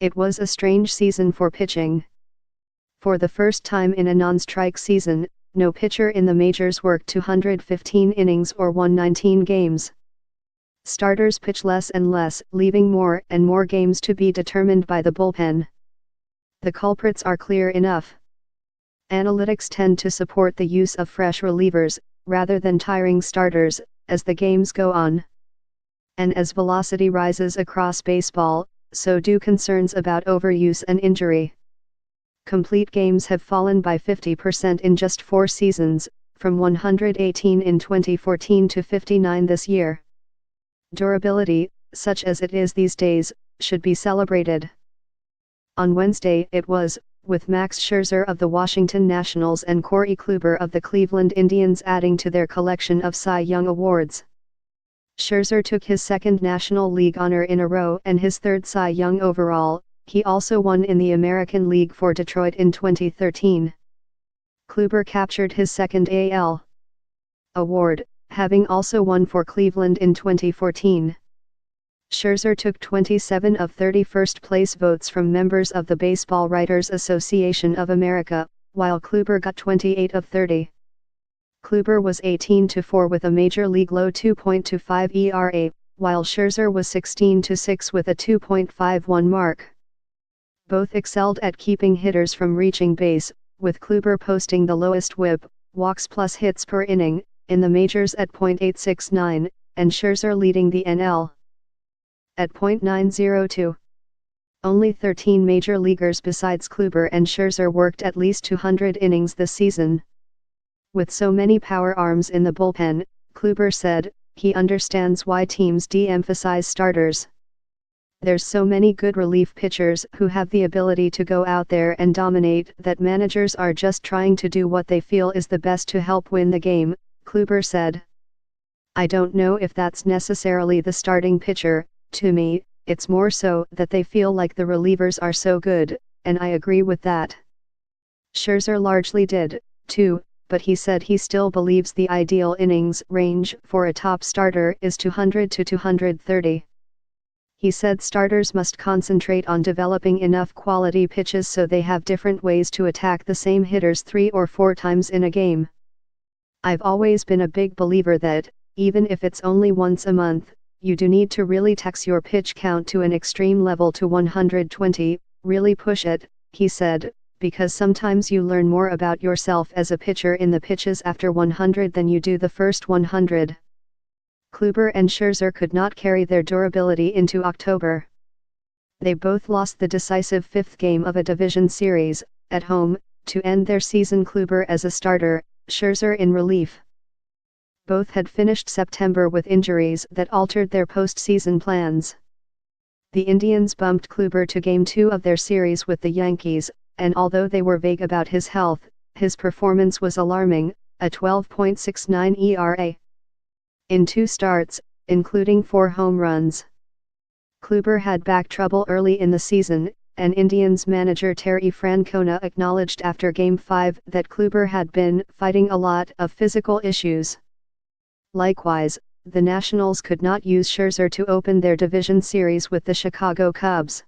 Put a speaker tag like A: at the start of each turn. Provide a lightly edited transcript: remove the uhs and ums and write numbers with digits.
A: It was a strange season for pitching. For the first time in a non-strike season, no pitcher in the majors worked 215 innings or won 19 games. Starters pitch less and less, leaving more and more games to be determined by the bullpen. The culprits are clear enough. Analytics tend to support the use of fresh relievers, rather than tiring starters, as the games go on. And as velocity rises across baseball, so do concerns about overuse and injury. Complete games have fallen by 50% in just 4 seasons, from 118 in 2014 to 59 this year. Durability, such as it is these days, should be celebrated. On Wednesday it was, with Max Scherzer of the Washington Nationals and Corey Kluber of the Cleveland Indians adding to their collection of Cy Young awards. Scherzer took his second National League honor in a row and his third Cy Young overall. He also won in the American League for Detroit in 2013. Kluber captured his second AL award, having also won for Cleveland in 2014. Scherzer took 27 of 30 first-place votes from members of the Baseball Writers Association of America, while Kluber got 28 of 30. Kluber was 18-4 with a major league low 2.25 ERA, while Scherzer was 16-6 with a 2.51 mark. Both excelled at keeping hitters from reaching base, with Kluber posting the lowest WHIP, walks plus hits per inning, in the majors at .869, and Scherzer leading the NL at .902. Only 13 major leaguers besides Kluber and Scherzer worked at least 200 innings this season. With so many power arms in the bullpen, Kluber said, he understands why teams de-emphasize starters. There's so many good relief pitchers who have the ability to go out there and dominate that managers are just trying to do what they feel is the best to help win the game, Kluber said. I don't know if that's necessarily the starting pitcher. To me, it's more so that they feel like the relievers are so good, and I agree with that. Scherzer largely did, too, but he said he still believes the ideal innings range for a top starter is 200 to 230. He said starters must concentrate on developing enough quality pitches so they have different ways to attack the same hitters 3 or 4 times in a game. I've always been a big believer that, even if it's only once a month, you do need to really tax your pitch count to an extreme level to 120, really push it, he said, because sometimes you learn more about yourself as a pitcher in the pitches after 100 than you do the first 100. Kluber and Scherzer could not carry their durability into October. They both lost the decisive 5th game of a division series, at home, to end their season. Kluber as a starter, Scherzer in relief. Both had finished September with injuries that altered their postseason plans. The Indians bumped Kluber to Game 2 of their series with the Yankees, and although they were vague about his health, his performance was alarming, a 12.69 ERA. In 2 starts, including 4 home runs. Kluber had back trouble early in the season, and Indians manager Terry Francona acknowledged after Game 5 that Kluber had been fighting a lot of physical issues. Likewise, the Nationals could not use Scherzer to open their division series with the Chicago Cubs.